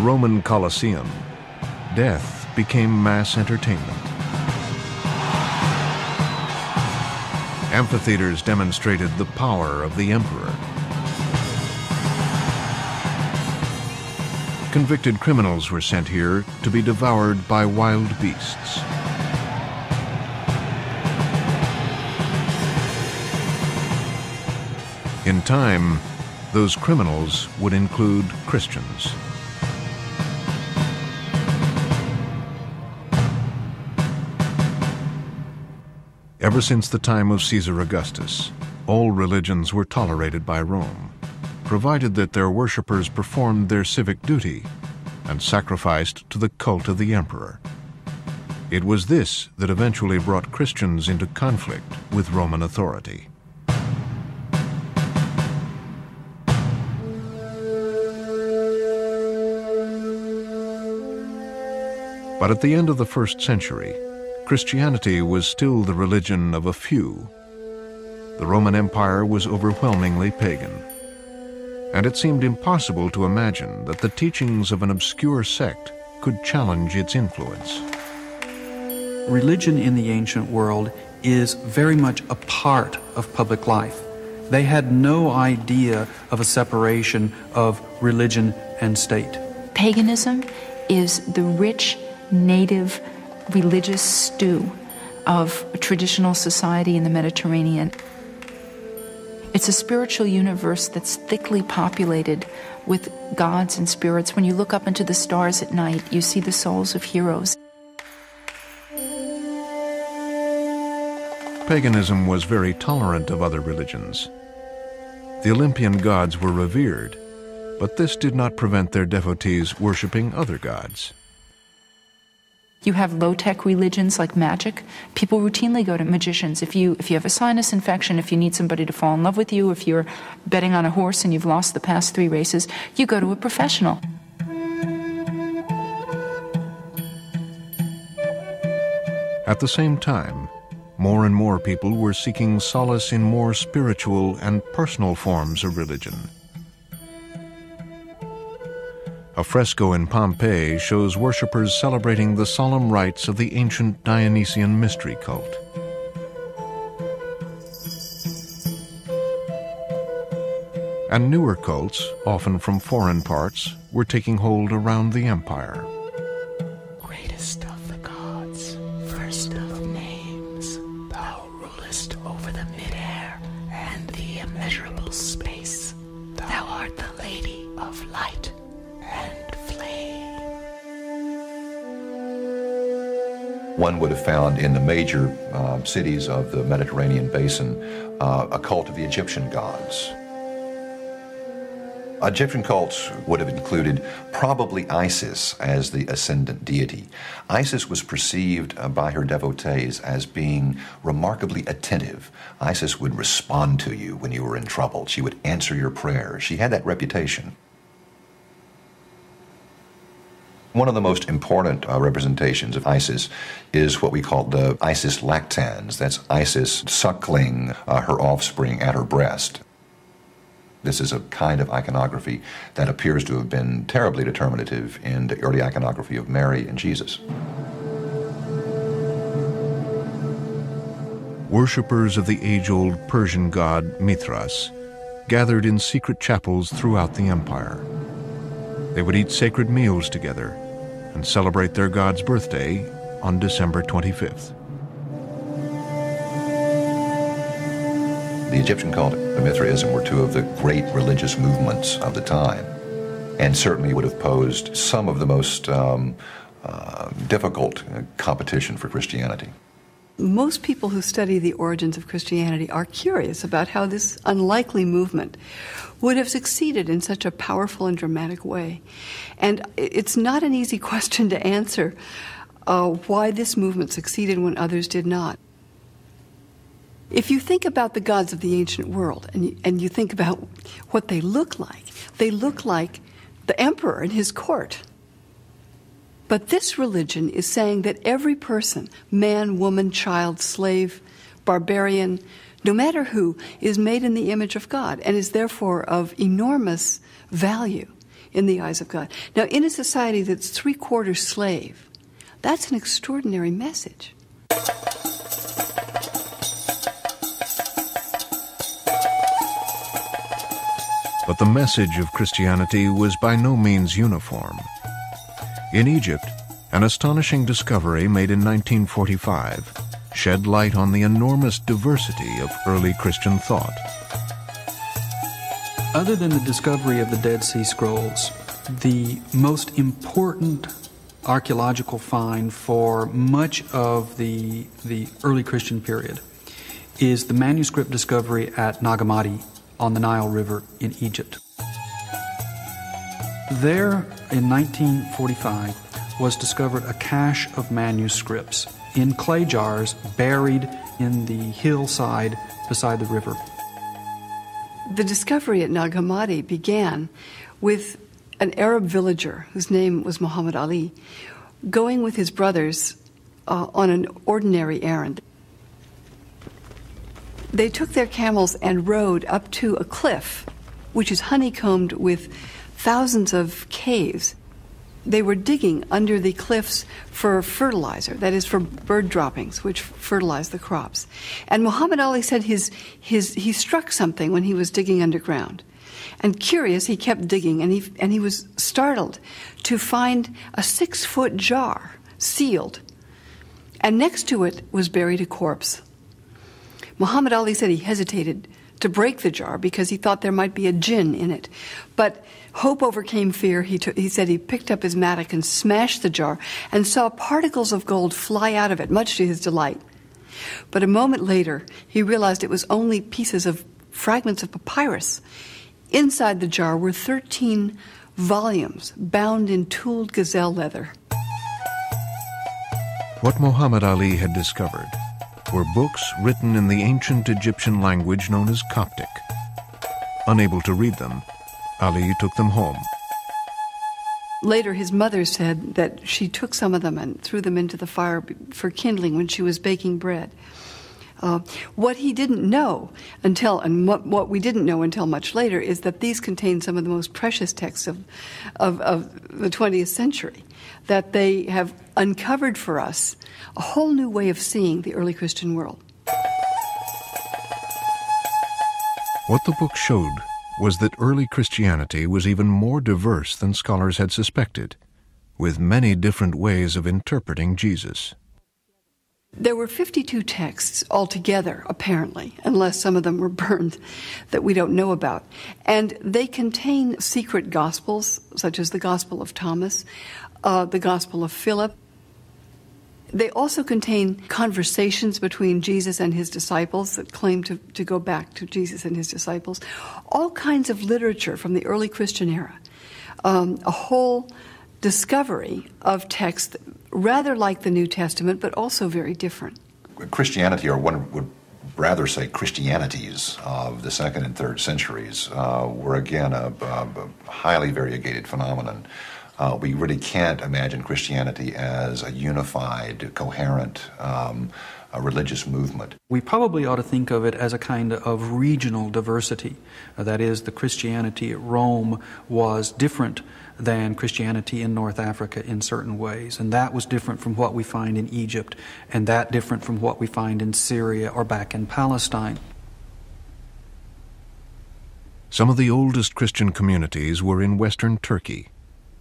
Roman Colosseum, death became mass entertainment. Amphitheaters demonstrated the power of the emperor. Convicted criminals were sent here to be devoured by wild beasts. In time, those criminals would include Christians. Ever since the time of Caesar Augustus, all religions were tolerated by Rome, provided that their worshippers performed their civic duty and sacrificed to the cult of the emperor. It was this that eventually brought Christians into conflict with Roman authority. But at the end of the 1st century, Christianity was still the religion of a few. The Roman Empire was overwhelmingly pagan, and it seemed impossible to imagine that the teachings of an obscure sect could challenge its influence. Religion in the ancient world is very much a part of public life. They had no idea of a separation of religion and state. Paganism is the rich, native, religious stew of traditional society in the Mediterranean. It's a spiritual universe that's thickly populated with gods and spirits. When you look up into the stars at night, you see the souls of heroes. Paganism was very tolerant of other religions. The Olympian gods were revered, but this did not prevent their devotees worshiping other gods. You have low-tech religions like magic. People routinely go to magicians. If you have a sinus infection, if you need somebody to fall in love with you, if you're betting on a horse and you've lost the past 3 races, you go to a professional. At the same time, more and more people were seeking solace in more spiritual and personal forms of religion. A fresco in Pompeii shows worshippers celebrating the solemn rites of the ancient Dionysian mystery cult. And newer cults, often from foreign parts, were taking hold around the empire. Greatest of the gods, first of names, thou rulest over the mid-air and the immeasurable space. Thou art the lady of light and flame. One would have found in the major cities of the Mediterranean basin a cult of the Egyptian gods. Egyptian cults would have included probably Isis as the ascendant deity. Isis was perceived by her devotees as being remarkably attentive. Isis would respond to you when you were in trouble. She would answer your prayers. She had that reputation. One of the most important representations of Isis is what we call the Isis lactans. That's Isis suckling her offspring at her breast. This is a kind of iconography that appears to have been terribly determinative in the early iconography of Mary and Jesus. Worshippers of the age-old Persian god Mithras gathered in secret chapels throughout the empire. They would eat sacred meals together and celebrate their god's birthday on December 25th. The Egyptian cult and Mithraism were two of the great religious movements of the time, and certainly would have posed some of the most difficult competition for Christianity. Most people who study the origins of Christianity are curious about how this unlikely movement would have succeeded in such a powerful and dramatic way. And it's not an easy question to answer, why this movement succeeded when others did not. If you think about the gods of the ancient world and you think about what they look like the emperor and his court. But this religion is saying that every person, man, woman, child, slave, barbarian, no matter who, is made in the image of God and is therefore of enormous value in the eyes of God. Now, in a society that's three-quarters slave, that's an extraordinary message. But the message of Christianity was by no means uniform. In Egypt, an astonishing discovery made in 1945 shed light on the enormous diversity of early Christian thought. Other than the discovery of the Dead Sea Scrolls, the most important archaeological find for much of the early Christian period is the manuscript discovery at Nag Hammadi on the Nile River in Egypt. There, in 1945, was discovered a cache of manuscripts in clay jars buried in the hillside beside the river. The discovery at Nag Hammadi began with an Arab villager whose name was Muhammad Ali going with his brothers on an ordinary errand. They took their camels and rode up to a cliff, which is honeycombed with thousands of caves. They were digging under the cliffs for fertilizer, that is, for bird droppings, which fertilize the crops. And Muhammad Ali said he struck something when he was digging underground. And curious, he kept digging, and he was startled to find a 6-foot jar, sealed. And next to it was buried a corpse. Muhammad Ali said he hesitated to break the jar because he thought there might be a jinn in it. But hope overcame fear. He said he picked up his mattock and smashed the jar and saw particles of gold fly out of it, much to his delight. But a moment later, he realized it was only fragments of papyrus. Inside the jar were 13 volumes bound in tooled gazelle leather. What Muhammad Ali had discovered were books written in the ancient Egyptian language known as Coptic. Unable to read them, Ali took them home. Later, his mother said that she took some of them and threw them into the fire for kindling when she was baking bread. What he didn't know what we didn't know until much later is that these contain some of the most precious texts of the 20th century, that they have uncovered for us a whole new way of seeing the early Christian world. What the book showed was that early Christianity was even more diverse than scholars had suspected, with many different ways of interpreting Jesus. There were 52 texts altogether, apparently, unless some of them were burned that we don't know about. And they contain secret gospels, such as the Gospel of Thomas, the Gospel of Philip. They also contain conversations between Jesus and his disciples that claim to go back to Jesus and his disciples. All kinds of literature from the early Christian era. A whole discovery of texts rather like the New Testament, but also very different. Christianity, or one would rather say Christianities of the 2nd and 3rd centuries, were again a highly variegated phenomenon. We really can't imagine Christianity as a unified, coherent religious movement. We probably ought to think of it as a kind of regional diversity. That is, the Christianity at Rome was different than Christianity in North Africa in certain ways, and that was different from what we find in Egypt, and that different from what we find in Syria or back in Palestine. Some of the oldest Christian communities were in western Turkey,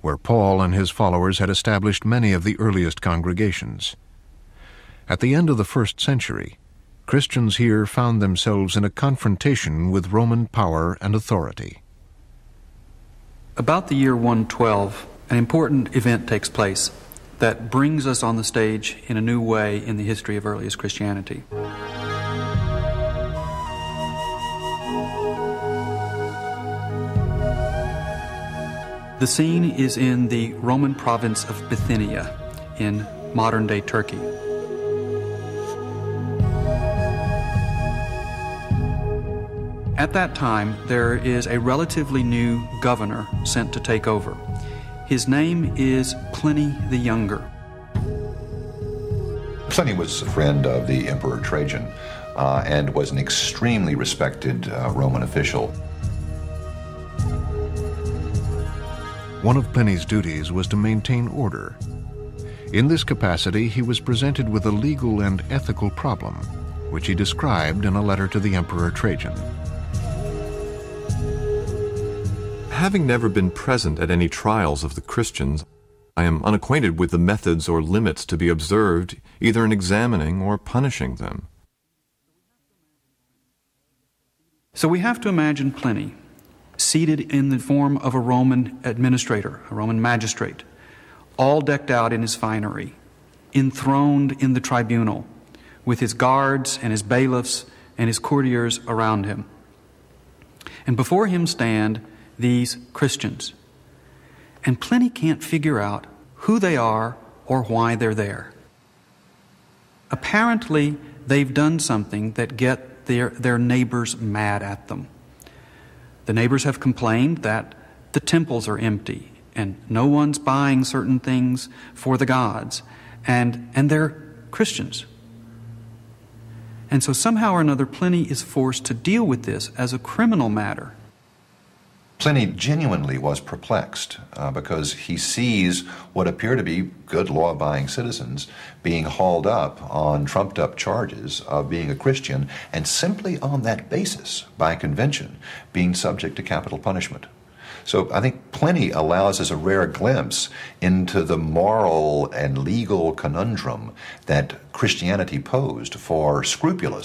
where Paul and his followers had established many of the earliest congregations. At the end of the 1st century, Christians here found themselves in a confrontation with Roman power and authority. About the year 112, an important event takes place that brings us on the stage in a new way in the history of earliest Christianity. The scene is in the Roman province of Bithynia in modern-day Turkey. At that time, there is a relatively new governor sent to take over. His name is Pliny the Younger. Pliny was a friend of the Emperor Trajan and was an extremely respected Roman official. One of Pliny's duties was to maintain order. In this capacity, he was presented with a legal and ethical problem, which he described in a letter to the Emperor Trajan. Having never been present at any trials of the Christians, I am unacquainted with the methods or limits to be observed either in examining or punishing them. So we have to imagine Pliny seated in the form of a Roman administrator, a Roman magistrate, all decked out in his finery, enthroned in the tribunal, with his guards and his bailiffs and his courtiers around him. And before him stand these Christians. And Pliny can't figure out who they are or why they're there. Apparently, they've done something that get their neighbors mad at them. The neighbors have complained that the temples are empty and no one's buying certain things for the gods, and they're Christians. And so somehow or another, Pliny is forced to deal with this as a criminal matter. Pliny genuinely was perplexed because he sees what appear to be good law-abiding citizens being hauled up on trumped-up charges of being a Christian, and simply on that basis, by convention, being subject to capital punishment. So I think Pliny allows us a rare glimpse into the moral and legal conundrum that Christianity posed for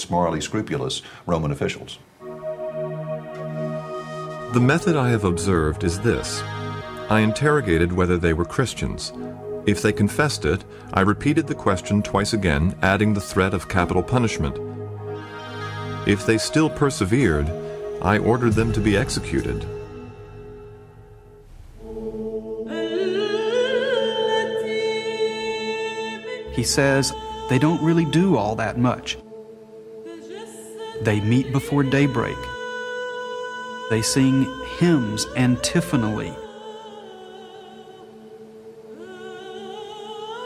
morally scrupulous Roman officials. The method I have observed is this. I interrogated whether they were Christians. If they confessed it, I repeated the question twice again, adding the threat of capital punishment. If they still persevered, I ordered them to be executed. He says they don't really do all that much. They meet before daybreak. They sing hymns antiphonally.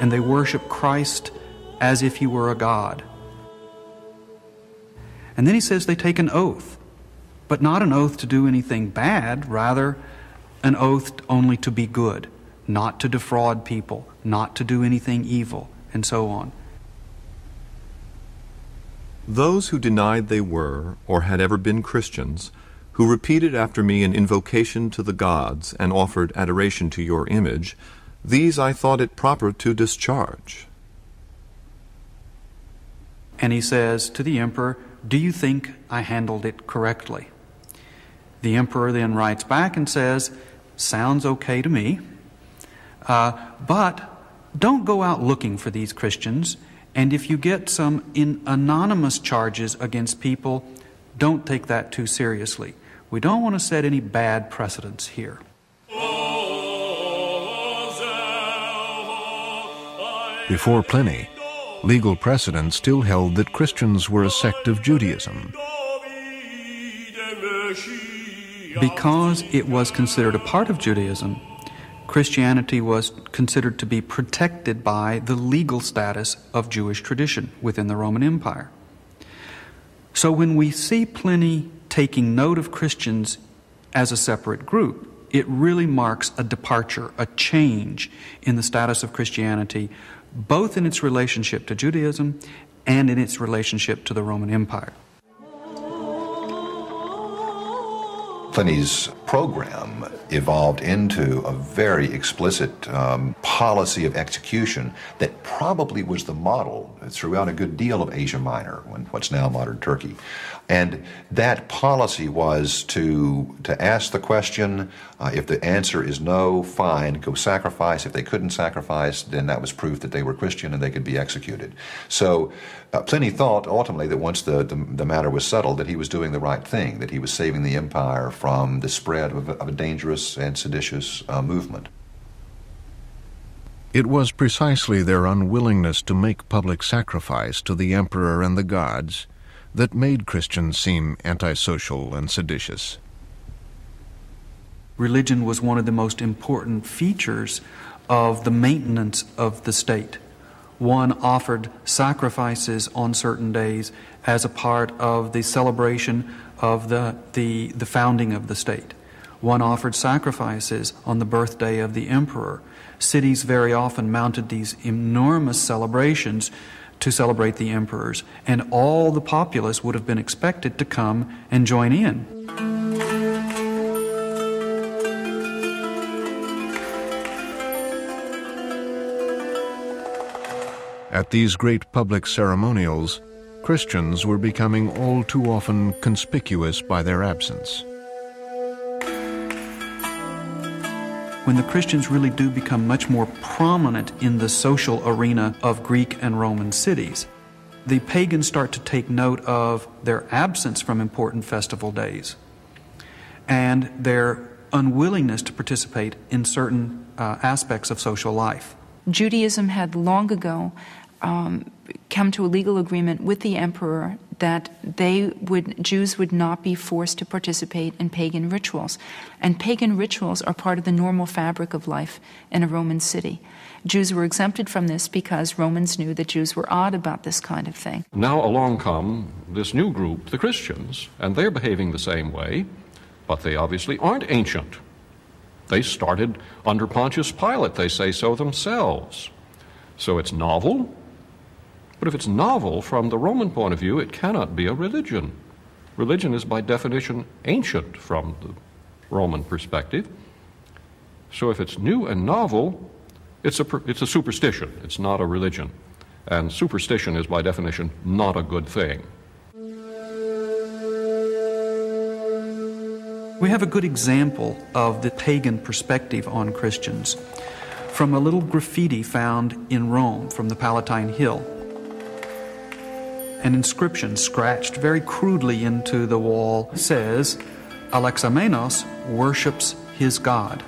And they worship Christ as if he were a god. And then he says they take an oath, but not an oath to do anything bad, rather an oath only to be good, not to defraud people, not to do anything evil, and so on. Those who denied they were or had ever been Christians, who repeated after me an invocation to the gods and offered adoration to your image, these I thought it proper to discharge. And he says to the emperor, do you think I handled it correctly? The emperor then writes back and says, sounds okay to me, but don't go out looking for these Christians, and if you get some anonymous charges against people, don't take that too seriously. We don't want to set any bad precedents here. Before Pliny, legal precedent still held that Christians were a sect of Judaism. Because it was considered a part of Judaism, Christianity was considered to be protected by the legal status of Jewish tradition within the Roman Empire. So when we see Pliny taking note of Christians as a separate group, it really marks a departure, a change in the status of Christianity, both in its relationship to Judaism and in its relationship to the Roman Empire. Pliny's program evolved into a very explicit policy of execution that probably was the model throughout a good deal of Asia Minor, what's now modern Turkey. And that policy was to ask the question, if the answer is no, fine, go sacrifice. If they couldn't sacrifice, then that was proof that they were Christian and they could be executed. So Pliny thought ultimately that once the matter was settled, that he was doing the right thing, that he was saving the empire from the spread of a dangerous and seditious movement. It was precisely their unwillingness to make public sacrifice to the emperor and the gods that made Christians seem antisocial and seditious. Religion was one of the most important features of the maintenance of the state. One offered sacrifices on certain days as a part of the celebration of the founding of the state. One offered sacrifices on the birthday of the emperor. Cities very often mounted these enormous celebrations to celebrate the emperors, and all the populace would have been expected to come and join in. At these great public ceremonials, Christians were becoming all too often conspicuous by their absence. When the Christians really do become much more prominent in the social arena of Greek and Roman cities, the pagans start to take note of their absence from important festival days and their unwillingness to participate in certain aspects of social life. Judaism had long ago come to a legal agreement with the emperor that Jews would not be forced to participate in pagan rituals. And pagan rituals are part of the normal fabric of life in a Roman city. Jews were exempted from this because Romans knew that Jews were odd about this kind of thing. Now along come this new group, the Christians, and they're behaving the same way, but they obviously aren't ancient. They started under Pontius Pilate, they say so themselves. So it's novel. But if it's novel from the Roman point of view, it cannot be a religion. Religion is by definition ancient from the Roman perspective. So if it's new and novel, it's a superstition. It's not a religion. And superstition is by definition not a good thing. We have a good example of the pagan perspective on Christians from a little graffiti found in Rome from the Palatine Hill. An inscription scratched very crudely into the wall says, Alexamenos worships his God.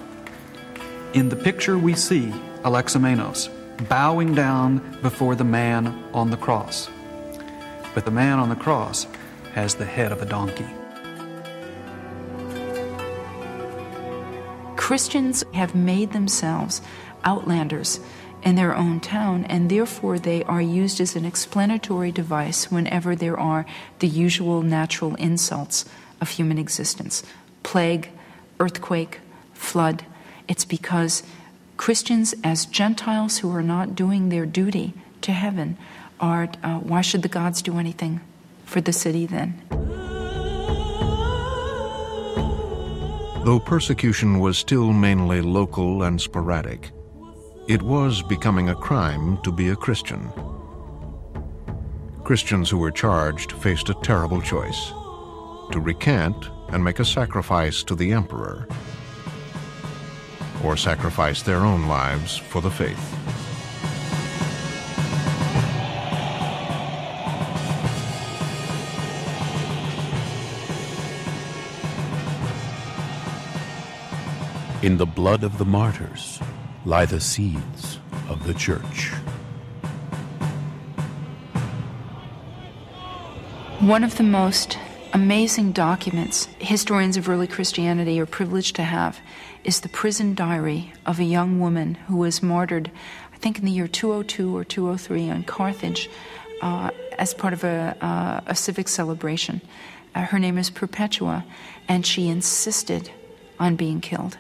In the picture we see Alexamenos bowing down before the man on the cross. But the man on the cross has the head of a donkey. Christians have made themselves outlanders in their own town, and therefore they are used as an explanatory device whenever there are the usual natural insults of human existence. Plague, earthquake, flood. It's because Christians, as Gentiles who are not doing their duty to heaven, are, why should the gods do anything for the city then? Though persecution was still mainly local and sporadic, it was becoming a crime to be a Christian. Christians who were charged faced a terrible choice: to recant and make a sacrifice to the emperor, or sacrifice their own lives for the faith. In the blood of the martyrs lie the seeds of the church. One of the most amazing documents historians of early Christianity are privileged to have is the prison diary of a young woman who was martyred, I think in the year 202 or 203 in Carthage, as part of a civic celebration. Her name is Perpetua, and she insisted on being killed.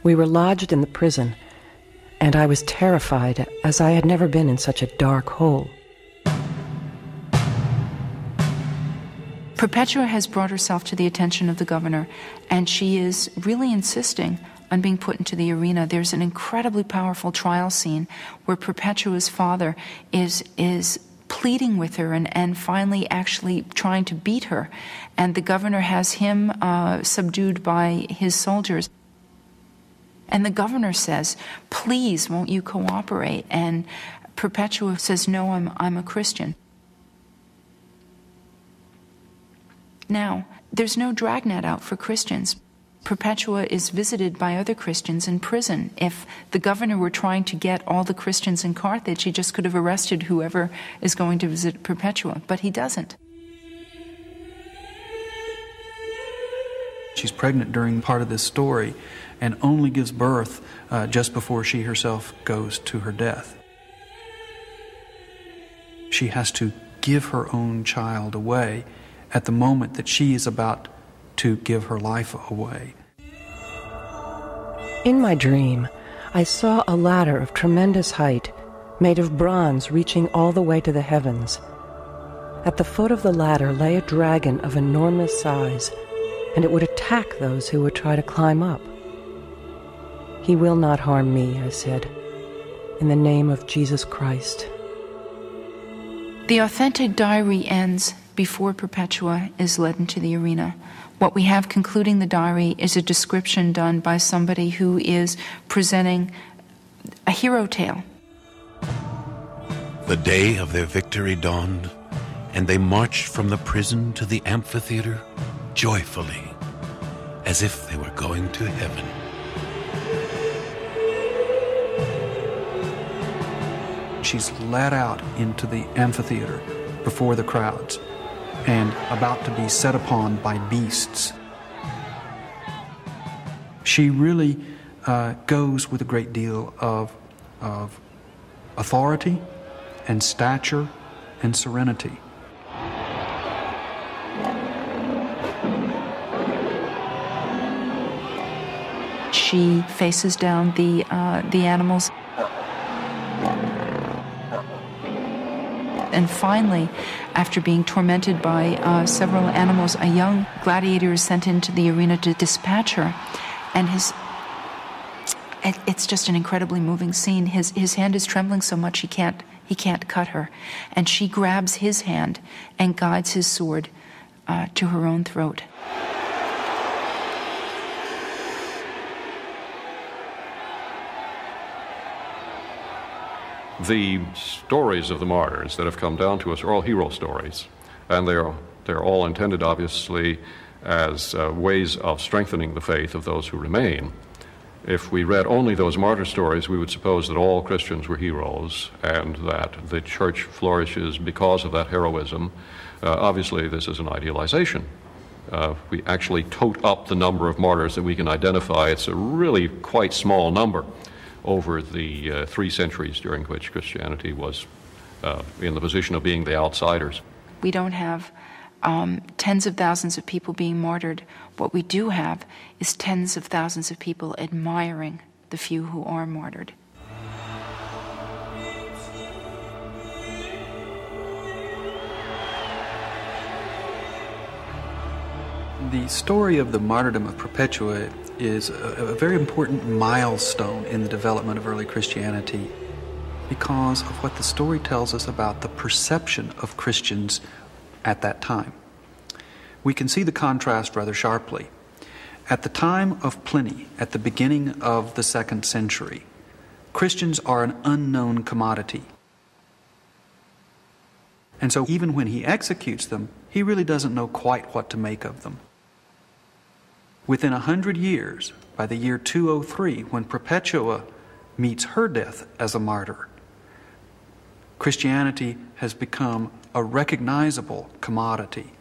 We were lodged in the prison, and I was terrified, as I had never been in such a dark hole. Perpetua has brought herself to the attention of the governor, and she is really insisting on being put into the arena. There's an incredibly powerful trial scene where Perpetua's father is pleading with her and finally actually trying to beat her, and the governor has him subdued by his soldiers. And the governor says, "Please, won't you cooperate?" And Perpetua says, "No, I'm a Christian." Now, there's no dragnet out for Christians. Perpetua is visited by other Christians in prison. If the governor were trying to get all the Christians in Carthage, he just could have arrested whoever is going to visit Perpetua, but he doesn't. She's pregnant during part of this story and only gives birth just before she herself goes to her death. She has to give her own child away at the moment that she is about to give her life away. In my dream, I saw a ladder of tremendous height, made of bronze reaching all the way to the heavens. At the foot of the ladder lay a dragon of enormous size, and it would attack those who would try to climb up. "He will not harm me," I said, "in the name of Jesus Christ." The authentic diary ends before Perpetua is led into the arena. What we have concluding the diary is a description done by somebody who is presenting a hero tale. The day of their victory dawned, and they marched from the prison to the amphitheater joyfully, as if they were going to heaven. She's led out into the amphitheater before the crowds and about to be set upon by beasts. She really goes with a great deal of authority and stature and serenity. She faces down the animals. And finally, after being tormented by several animals, a young gladiator is sent into the arena to dispatch her. And it's just an incredibly moving scene. His hand is trembling so much he can't cut her. And she grabs his hand and guides his sword to her own throat. The stories of the martyrs that have come down to us are all hero stories, and they're all intended, obviously, as ways of strengthening the faith of those who remain. If we read only those martyr stories, we would suppose that all Christians were heroes and that the church flourishes because of that heroism. Obviously, this is an idealization. We actually tote up the number of martyrs that we can identify. It's a really quite small number over the 3 centuries during which Christianity was in the position of being the outsiders. We don't have tens of thousands of people being martyred. What we do have is tens of thousands of people admiring the few who are martyred. The story of the martyrdom of Perpetua is a very important milestone in the development of early Christianity because of what the story tells us about the perception of Christians at that time. We can see the contrast rather sharply. At the time of Pliny, at the beginning of the 2nd century, Christians are an unknown commodity. And so even when he executes them, he really doesn't know quite what to make of them. Within 100 years, by the year 203, when Perpetua meets her death as a martyr, Christianity has become a recognizable commodity.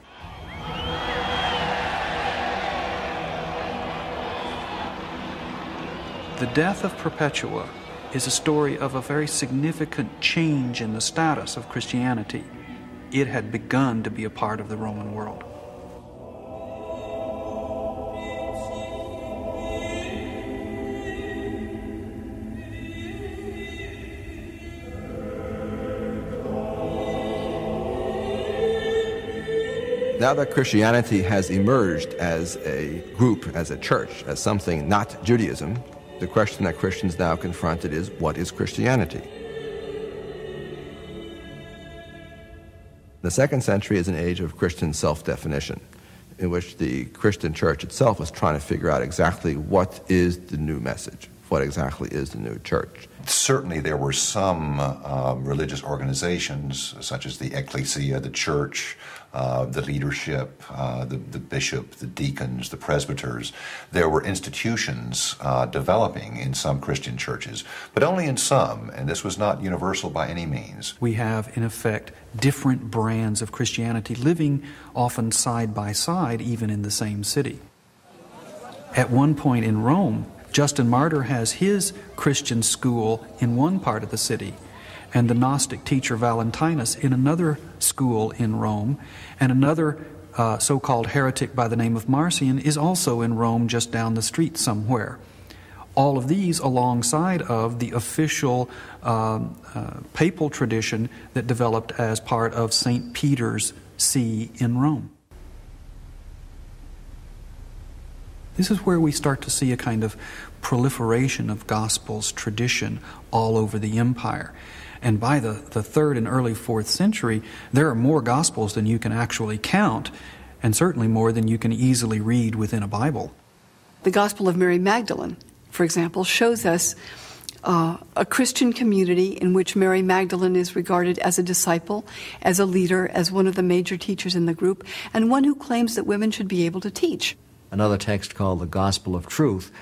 The death of Perpetua is a story of a very significant change in the status of Christianity. It had begun to be a part of the Roman world. Now that Christianity has emerged as a group, as a church, as something not Judaism, the question that Christians now confronted is, what is Christianity? The 2nd century is an age of Christian self-definition, in which the Christian church itself was trying to figure out exactly what is the new message, what exactly is the new church. Certainly there were some religious organizations, such as the ecclesia, the church, the leadership, the bishop, the deacons, the presbyters. There were institutions developing in some Christian churches, but only in some, and this was not universal by any means. We have, in effect, different brands of Christianity living often side by side, even in the same city. At one point in Rome, Justin Martyr has his Christian school in one part of the city, and the Gnostic teacher Valentinus in another school in Rome, and another so-called heretic by the name of Marcion is also in Rome just down the street somewhere. All of these alongside of the official papal tradition that developed as part of St. Peter's See in Rome. This is where we start to see a kind of proliferation of Gospels tradition all over the empire. And by the 3rd and early 4th century, there are more Gospels than you can actually count, and certainly more than you can easily read within a Bible. The Gospel of Mary Magdalene, for example, shows us a Christian community in which Mary Magdalene is regarded as a disciple, as a leader, as one of the major teachers in the group, and one who claims that women should be able to teach. Another text called the Gospel of Truth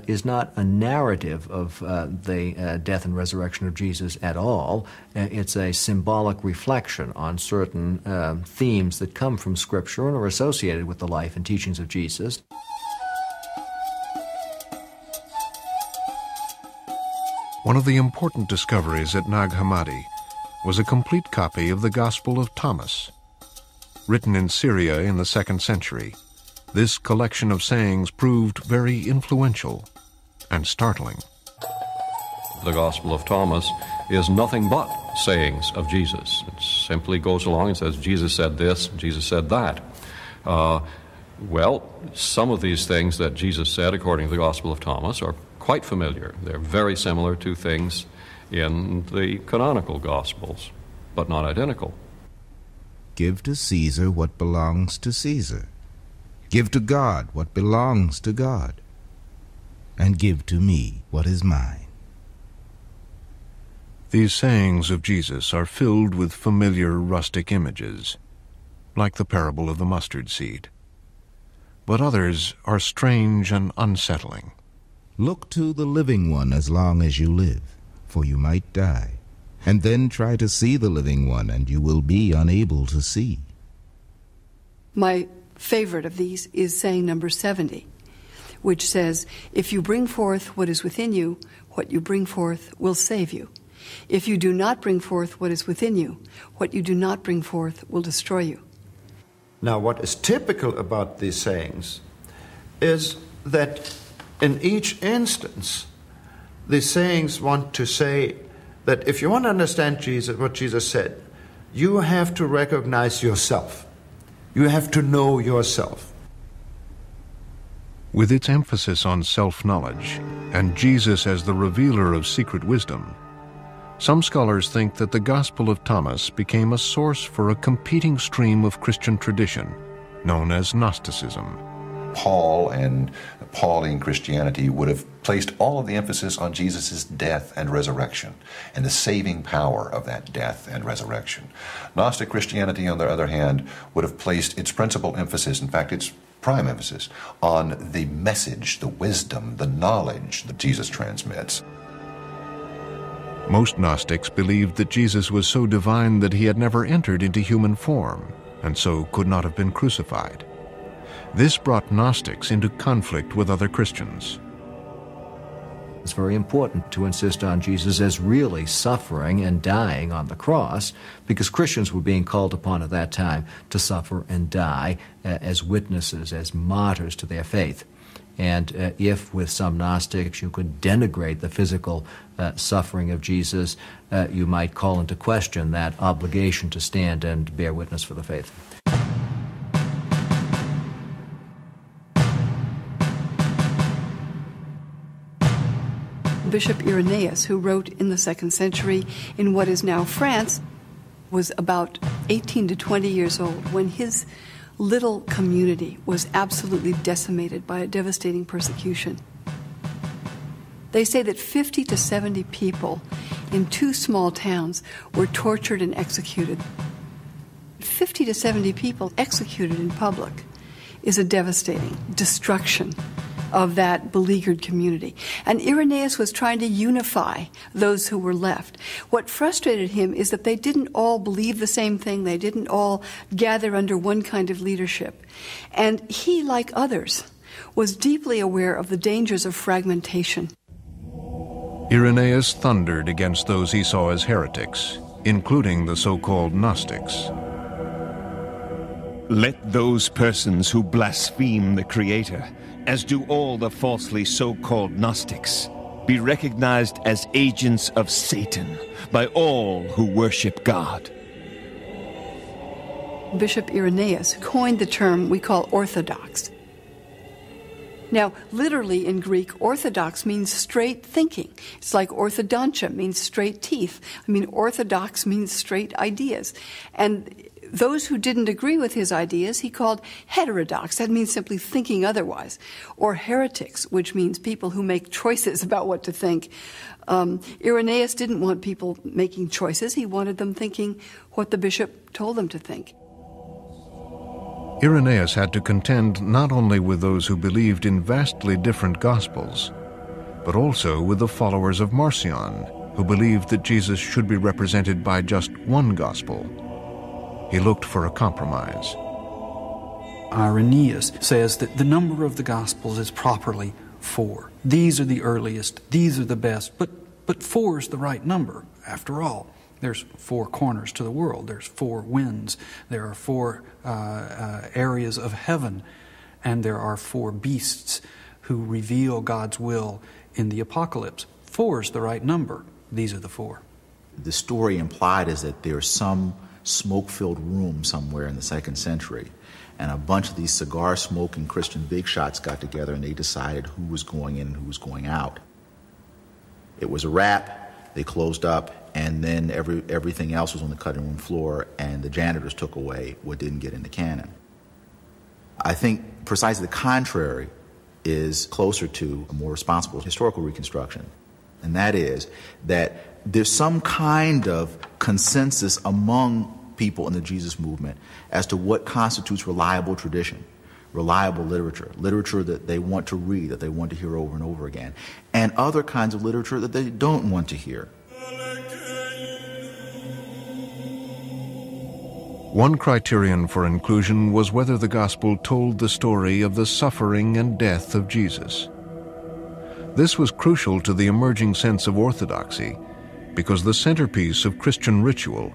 is not a narrative of the death and resurrection of Jesus at all. It's a symbolic reflection on certain themes that come from Scripture and are associated with the life and teachings of Jesus. One of the important discoveries at Nag Hammadi was a complete copy of the Gospel of Thomas. Written in Syria in the 2nd century, this collection of sayings proved very influential and startling. The Gospel of Thomas is nothing but sayings of Jesus. It simply goes along and says, Jesus said this, Jesus said that. Well, some of these things that Jesus said according to the Gospel of Thomas are quite familiar. They're very similar to things in the canonical Gospels, but not identical. Give to Caesar what belongs to Caesar. Give to God what belongs to God, and give to me what is mine. These sayings of Jesus are filled with familiar rustic images, like the parable of the mustard seed. But others are strange and unsettling. Look to the living one as long as you live, for you might die, and then try to see the living one, and you will be unable to see. My favorite of these is saying number 70, which says, if you bring forth what is within you, what you bring forth will save you. If you do not bring forth what is within you, what you do not bring forth will destroy you. Now, what is typical about these sayings is that in each instance, the sayings want to say that if you want to understand Jesus, what Jesus said, you have to recognize yourself. You have to know yourself. With its emphasis on self-knowledge and Jesus as the revealer of secret wisdom, some scholars think that the Gospel of Thomas became a source for a competing stream of Christian tradition known as Gnosticism. Paul and Pauline Christianity would have placed all of the emphasis on Jesus' death and resurrection and the saving power of that death and resurrection. Gnostic Christianity, on the other hand, would have placed its principal emphasis, in fact, its prime emphasis, on the message, the wisdom, the knowledge that Jesus transmits. Most Gnostics believed that Jesus was so divine that he had never entered into human form, and so could not have been crucified. This brought Gnostics into conflict with other Christians. It's very important to insist on Jesus as really suffering and dying on the cross, because Christians were being called upon at that time to suffer and die as witnesses, as martyrs to their faith. And if with some Gnostics you could denigrate the physical suffering of Jesus, you might call into question that obligation to stand and bear witness for the faith. Bishop Irenaeus, who wrote in the 2nd century in what is now France, was about 18 to 20 years old when his little community was absolutely decimated by a devastating persecution. They say that 50 to 70 people in 2 small towns were tortured and executed. 50 to 70 people executed in public is a devastating destruction of that beleaguered community. And Irenaeus was trying to unify those who were left. What frustrated him is that they didn't all believe the same thing. They didn't all gather under one kind of leadership. And he, like others, was deeply aware of the dangers of fragmentation. Irenaeus thundered against those he saw as heretics, including the so-called Gnostics. Let those persons who blaspheme the Creator, as do all the falsely so-called Gnostics, be recognized as agents of Satan by all who worship God. Bishop Irenaeus coined the term we call orthodox. Now, literally in Greek, orthodox means straight thinking. It's like orthodontia means straight teeth. I mean, orthodox means straight ideas. And those who didn't agree with his ideas, he called heterodox. That means simply thinking otherwise. Or heretics, which means people who make choices about what to think. Irenaeus didn't want people making choices. He wanted them thinking what the bishop told them to think. Irenaeus had to contend not only with those who believed in vastly different gospels, but also with the followers of Marcion, who believed that Jesus should be represented by just one gospel. He looked for a compromise. Irenaeus says that the number of the Gospels is properly 4. These are the earliest, these are the best, but 4 is the right number, after all. There's 4 corners to the world. There's 4 winds. There are 4 areas of heaven. And there are 4 beasts who reveal God's will in the apocalypse. 4 is the right number. These are the 4. The story implied is that there's some smoke-filled room somewhere in the 2nd century, and a bunch of these cigar-smoking Christian big shots got together and they decided who was going in and who was going out. It was a wrap, they closed up, and then everything else was on the cutting room floor, and the janitors took away what didn't get in the canon. I think precisely the contrary is closer to a more responsible historical reconstruction, and that is that there's some kind of consensus among people in the Jesus movement as to what constitutes reliable tradition, reliable literature, literature that they want to read, that they want to hear over and over again, and other kinds of literature that they don't want to hear. One criterion for inclusion was whether the gospel told the story of the suffering and death of Jesus. This was crucial to the emerging sense of orthodoxy because the centerpiece of Christian ritual,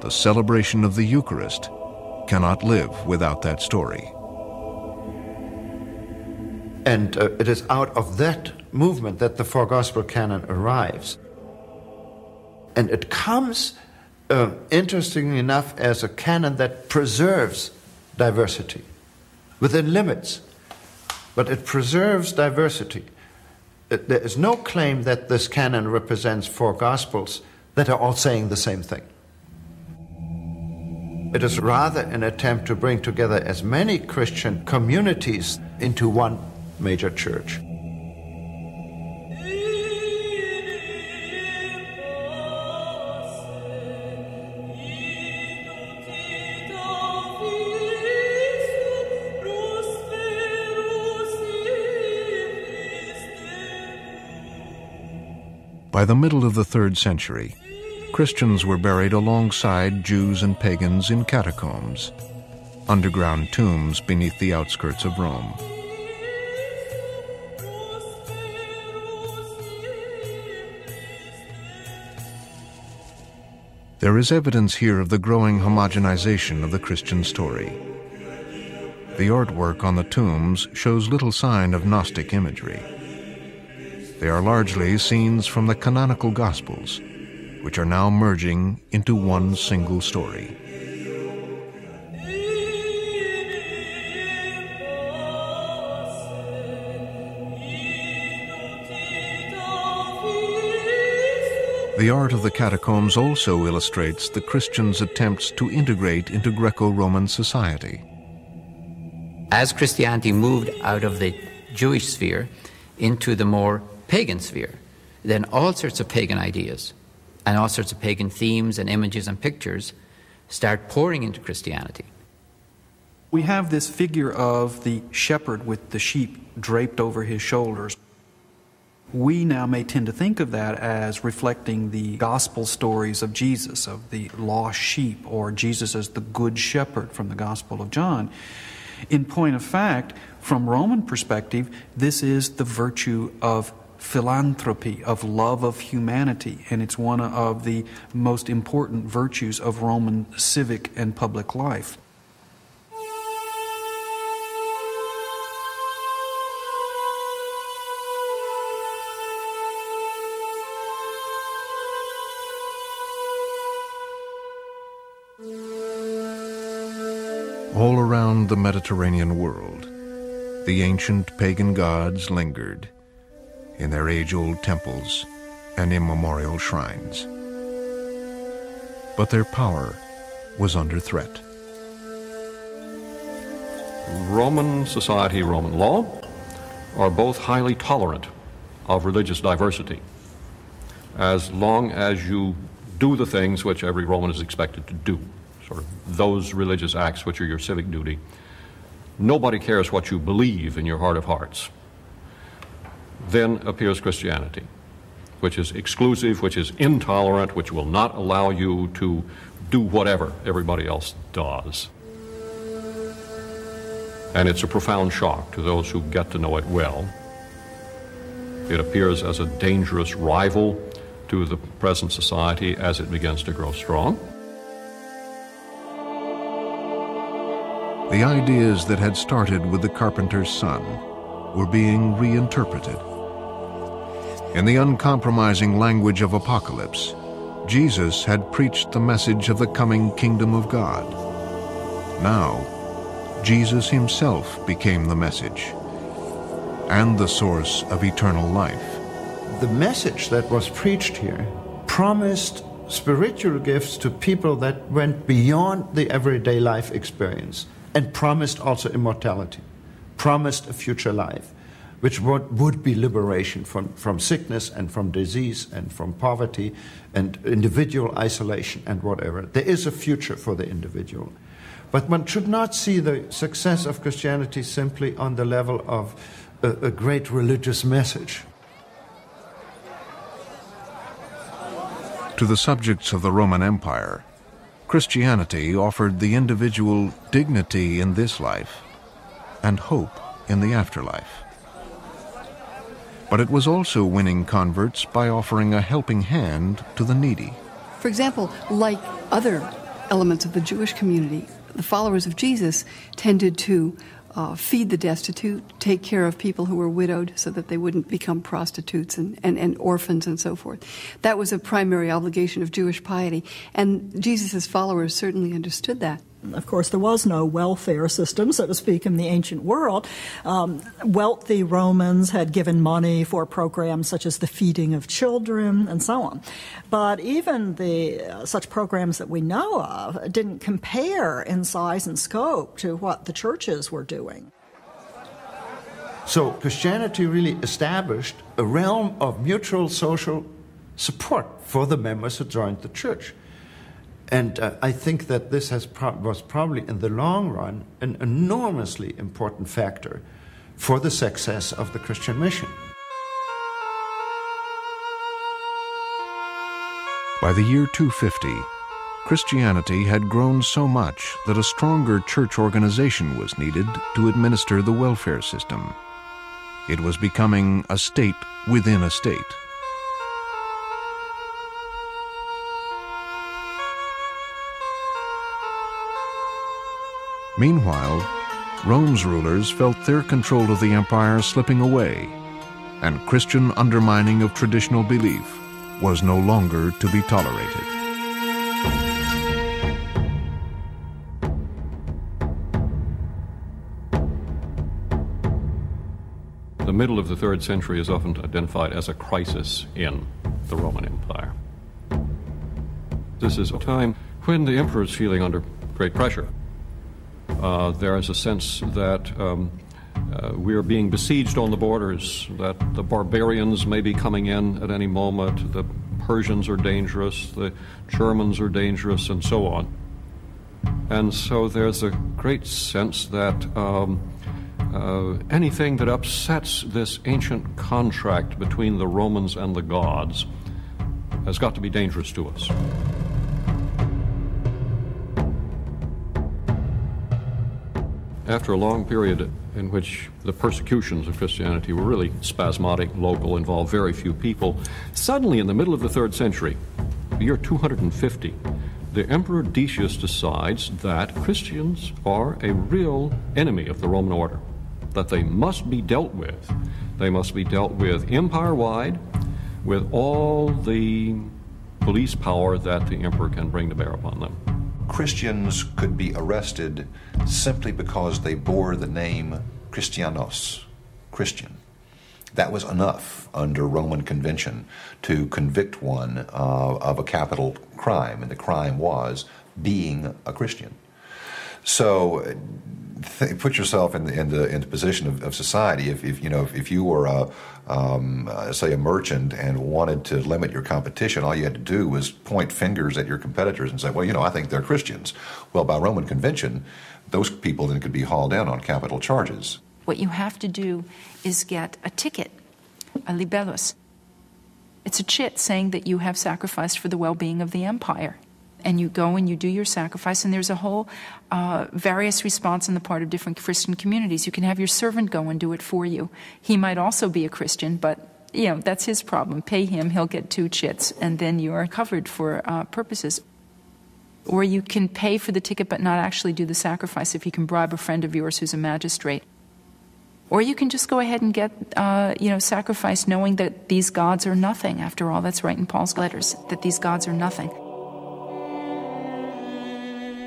the celebration of the Eucharist, cannot live without that story. And it is out of that movement that the 4-gospel canon arrives. And it comes, interestingly enough, as a canon that preserves diversity within limits, but it preserves diversity. There is no claim that this canon represents 4 gospels that are all saying the same thing. It is rather an attempt to bring together as many Christian communities into one major church. By the middle of the 3rd century, Christians were buried alongside Jews and pagans in catacombs, underground tombs beneath the outskirts of Rome. There is evidence here of the growing homogenization of the Christian story. The artwork on the tombs shows little sign of Gnostic imagery. They are largely scenes from the canonical Gospels, which are now merging into one single story. The art of the catacombs also illustrates the Christians' attempts to integrate into Greco-Roman society. As Christianity moved out of the Jewish sphere into the more pagan sphere, then all sorts of pagan ideas and all sorts of pagan themes and images and pictures start pouring into Christianity. We have this figure of the shepherd with the sheep draped over his shoulders. We now may tend to think of that as reflecting the gospel stories of Jesus, of the lost sheep, or Jesus as the good shepherd from the Gospel of John. In point of fact, from Roman perspective, this is the virtue of philanthropy, of love of humanity, and it's one of the most important virtues of Roman civic and public life. All around the Mediterranean world, the ancient pagan gods lingered in their age-old temples and immemorial shrines. But their power was under threat. Roman society, Roman law, are both highly tolerant of religious diversity, as long as you do the things which every Roman is expected to do, sort of those religious acts which are your civic duty. Nobody cares what you believe in your heart of hearts. Then appears Christianity, which is exclusive, which is intolerant, which will not allow you to do whatever everybody else does. And it's a profound shock to those who get to know it well. It appears as a dangerous rival to the present society as it begins to grow strong. The ideas that had started with the carpenter's son were being reinterpreted. In the uncompromising language of Apocalypse, Jesus had preached the message of the coming kingdom of God. Now, Jesus himself became the message and the source of eternal life. The message that was preached here promised spiritual gifts to people that went beyond the everyday life experience, and promised also immortality, promised a future life, which would be liberation from sickness and from disease and from poverty and individual isolation and whatever. There is a future for the individual. But one should not see the success of Christianity simply on the level of a great religious message. To the subjects of the Roman Empire, Christianity offered the individual dignity in this life and hope in the afterlife. But it was also winning converts by offering a helping hand to the needy. For example, like other elements of the Jewish community, the followers of Jesus tended to feed the destitute, take care of people who were widowed so that they wouldn't become prostitutes and orphans and so forth. That was a primary obligation of Jewish piety, and Jesus' followers certainly understood that. Of course, there was no welfare system, so to speak, in the ancient world. Wealthy Romans had given money for programs such as the feeding of children and so on. But even such programs that we know of didn't compare in size and scope to what the churches were doing. So Christianity really established a realm of mutual social support for the members who joined the church. And I think that this was probably, in the long run, an enormously important factor for the success of the Christian mission. By the year 250, Christianity had grown so much that a stronger church organization was needed to administer the welfare system. It was becoming a state within a state. Meanwhile, Rome's rulers felt their control of the empire slipping away, and Christian undermining of traditional belief was no longer to be tolerated. The middle of the 3rd century is often identified as a crisis in the Roman Empire. This is a time when the emperor is feeling under great pressure. There is a sense that we are being besieged on the borders, that the barbarians may be coming in at any moment, the Persians are dangerous, the Germans are dangerous, and so on. And so there's a great sense that anything that upsets this ancient contract between the Romans and the gods has got to be dangerous to us. After a long period in which the persecutions of Christianity were really spasmodic, local, involved very few people, suddenly in the middle of the 3rd century, the year 250, the Emperor Decius decides that Christians are a real enemy of the Roman order, that they must be dealt with. They must be dealt with empire-wide, with all the police power that the emperor can bring to bear upon them. Christians could be arrested simply because they bore the name Christianos, Christian. That was enough under Roman convention to convict one of a capital crime, and the crime was being a Christian. So put yourself in the position of society. If you were say a merchant and wanted to limit your competition, all you had to do was point fingers at your competitors and say, well, I think they're Christians. Well, by Roman convention, those people then could be hauled in on capital charges. What you have to do is get a ticket, a libellus. It's a chit saying that you have sacrificed for the well-being of the empire. And you go and you do your sacrifice, and there's a whole various response on the part of different Christian communities. You can have your servant go and do it for you. He might also be a Christian, but that's his problem. Pay him, he'll get 2 chits, and then you are covered for purposes. Or you can pay for the ticket but not actually do the sacrifice if you can bribe a friend of yours who's a magistrate. Or you can just go ahead and get, sacrifice knowing that these gods are nothing. After all, that's right in Paul's letters, that these gods are nothing.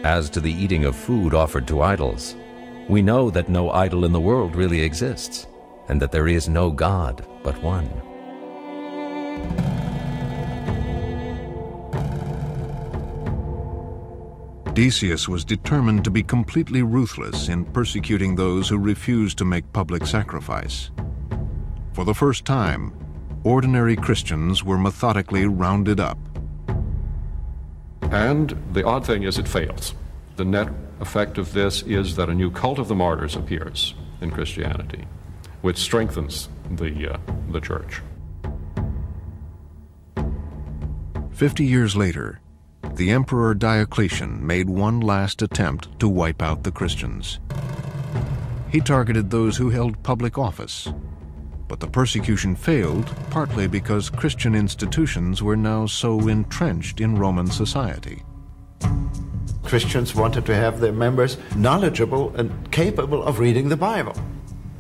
As to the eating of food offered to idols, we know that no idol in the world really exists, and that there is no God but one. Decius was determined to be completely ruthless in persecuting those who refused to make public sacrifice. For the first time, ordinary Christians were methodically rounded up. And the odd thing is it fails. The net effect of this is that a new cult of the martyrs appears in Christianity, which strengthens the church. 50 years later, the Emperor Diocletian made one last attempt to wipe out the Christians. He targeted those who held public office, but the persecution failed partly because Christian institutions were now so entrenched in Roman society. Christians wanted to have their members knowledgeable and capable of reading the Bible.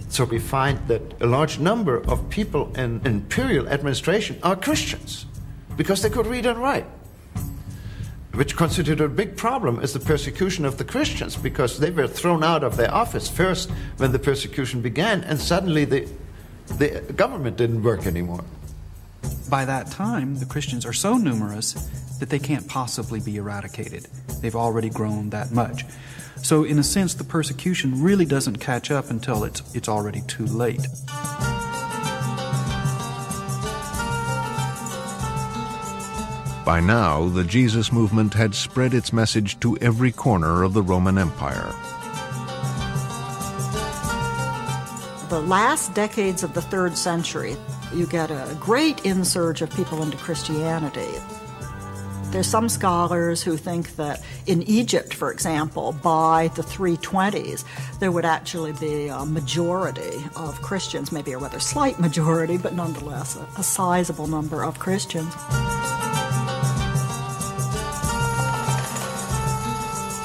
So we find that a large number of people in imperial administration are Christians because they could read and write, which constituted a big problem is the persecution of the Christians, because they were thrown out of their office first when the persecution began, and suddenly the government didn't work anymore. By that time, the Christians are so numerous that they can't possibly be eradicated. They've already grown that much. So in a sense, the persecution really doesn't catch up until it's already too late. By now, the Jesus movement had spread its message to every corner of the Roman Empire. The last decades of the 3rd century, you get a great insurge of people into Christianity. There's some scholars who think that in Egypt, for example, by the 320s, there would actually be a majority of Christians, maybe a rather slight majority, but nonetheless a sizable number of Christians.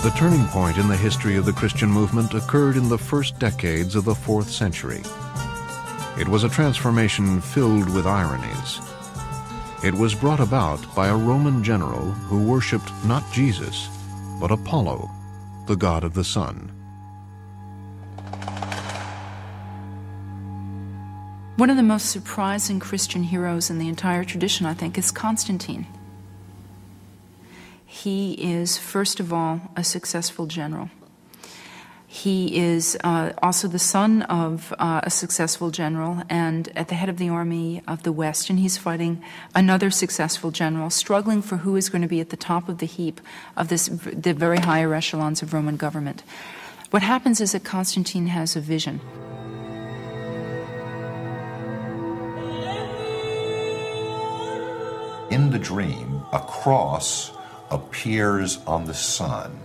The turning point in the history of the Christian movement occurred in the first decades of the 4th century. It was a transformation filled with ironies. It was brought about by a Roman general who worshipped not Jesus, but Apollo, the god of the sun. One of the most surprising Christian heroes in the entire tradition, I think, is Constantine. He is, first of all, a successful general. He is also the son of a successful general and at the head of the army of the West, and he's fighting another successful general, struggling for who is going to be at the top of the heap of the very higher echelons of Roman government. What happens is that Constantine has a vision. In the dream, a cross appears on the sun.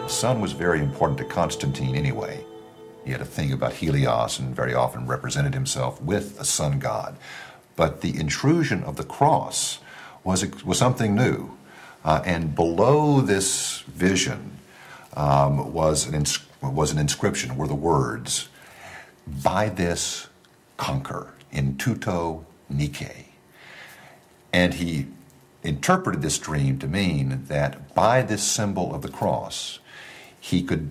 The sun was very important to Constantine anyway. He had a thing about Helios and very often represented himself with a sun god. But the intrusion of the cross was something new. And below this vision was an inscription, were the words, "By this conquer, in tuto Nike." And he interpreted this dream to mean that by this symbol of the cross, he could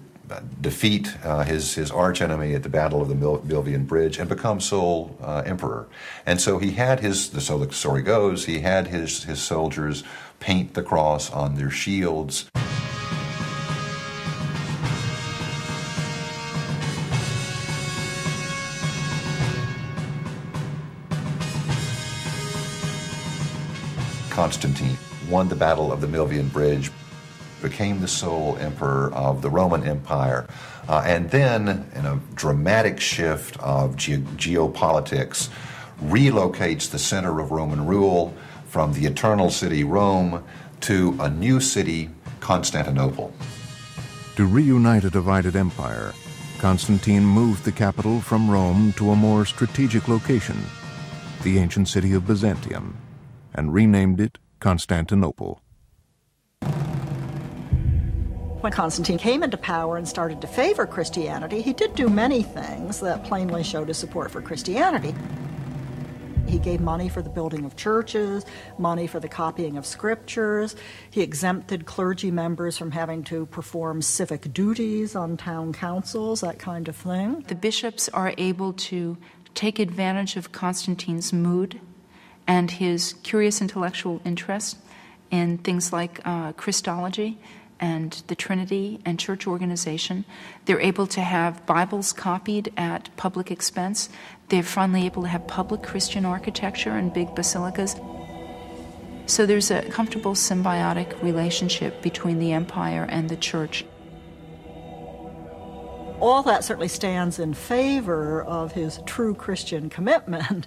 defeat his archenemy at the Battle of the Milvian Bridge and become sole emperor. And so he had so the story goes, he had his soldiers paint the cross on their shields. Constantine won the Battle of the Milvian Bridge, became the sole emperor of the Roman Empire, and then, in a dramatic shift of geopolitics, relocates the center of Roman rule from the eternal city Rome to a new city, Constantinople. To reunite a divided empire, Constantine moved the capital from Rome to a more strategic location, the ancient city of Byzantium, and renamed it Constantinople. When Constantine came into power and started to favor Christianity, he did do many things that plainly showed his support for Christianity. He gave money for the building of churches, money for the copying of scriptures. He exempted clergy members from having to perform civic duties on town councils, that kind of thing. The bishops are able to take advantage of Constantine's mood and his curious intellectual interest in things like Christology and the Trinity and church organization. They're able to have Bibles copied at public expense. They're finally able to have public Christian architecture and big basilicas. So there's a comfortable symbiotic relationship between the empire and the church. All that certainly stands in favor of his true Christian commitment.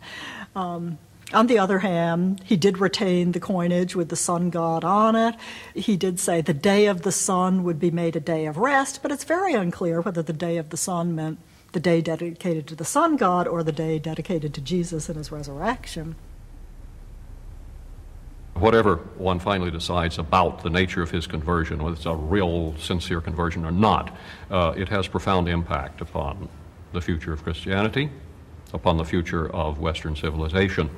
On the other hand, he did retain the coinage with the sun god on it. He did say the day of the sun would be made a day of rest, but it's very unclear whether the day of the sun meant the day dedicated to the sun god or the day dedicated to Jesus and his resurrection. Whatever one finally decides about the nature of his conversion, whether it's a real sincere conversion or not, it has profound impact upon the future of Christianity, upon the future of Western civilization.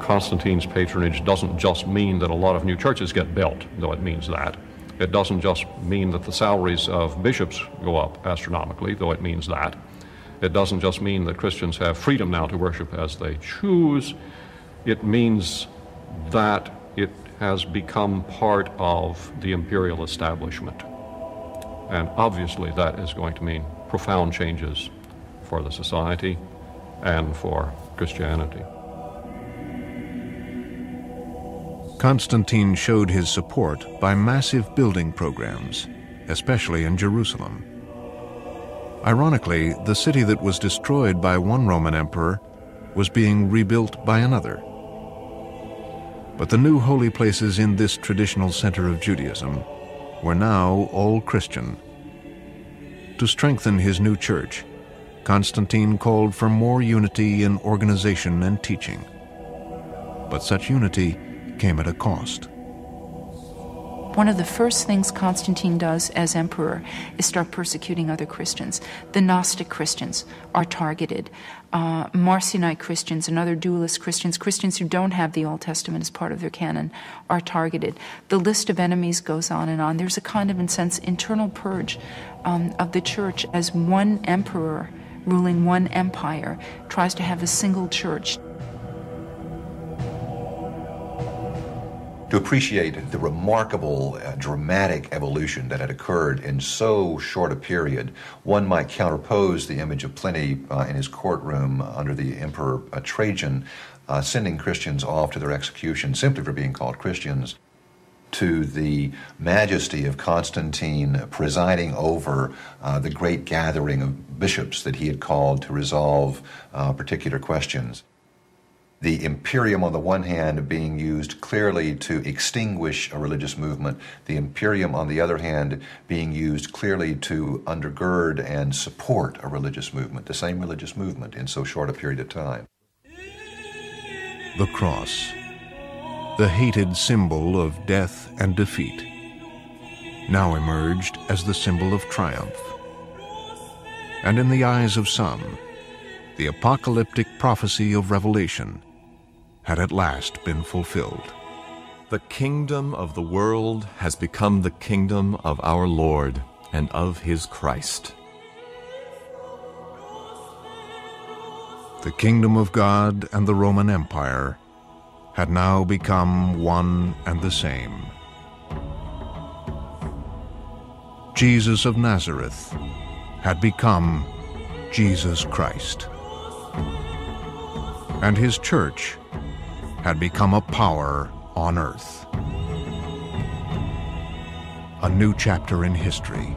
Constantine's patronage doesn't just mean that a lot of new churches get built, though it means that. It doesn't just mean that the salaries of bishops go up astronomically, though it means that. It doesn't just mean that Christians have freedom now to worship as they choose. It means that it has become part of the imperial establishment. And obviously that is going to mean profound changes for the society and for Christianity. Constantine showed his support by massive building programs, especially in Jerusalem. Ironically, the city that was destroyed by one Roman emperor was being rebuilt by another. But the new holy places in this traditional center of Judaism were now all Christian. To strengthen his new church, Constantine called for more unity in organization and teaching. But such unity came at a cost. One of the first things Constantine does as emperor is start persecuting other Christians. The Gnostic Christians are targeted. Marcionite Christians and other dualist Christians, Christians who don't have the Old Testament as part of their canon, are targeted. The list of enemies goes on and on. There's a kind of, in a sense, internal purge of the church as one emperor ruling one empire tries to have a single church. To appreciate the remarkable, dramatic evolution that had occurred in so short a period, one might counterpose the image of Pliny in his courtroom under the Emperor Trajan, sending Christians off to their execution simply for being called Christians, to the majesty of Constantine presiding over the great gathering of bishops that he had called to resolve particular questions. The imperium on the one hand being used clearly to extinguish a religious movement, the imperium on the other hand being used clearly to undergird and support a religious movement, the same religious movement in so short a period of time. The cross, the hated symbol of death and defeat, now emerged as the symbol of triumph. And in the eyes of some, the apocalyptic prophecy of Revelation had at last been fulfilled. The kingdom of the world has become the kingdom of our Lord and of his Christ. The kingdom of God and the Roman Empire had now become one and the same. Jesus of Nazareth had become Jesus Christ. And his church had become a power on earth. A new chapter in history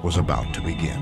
was about to begin.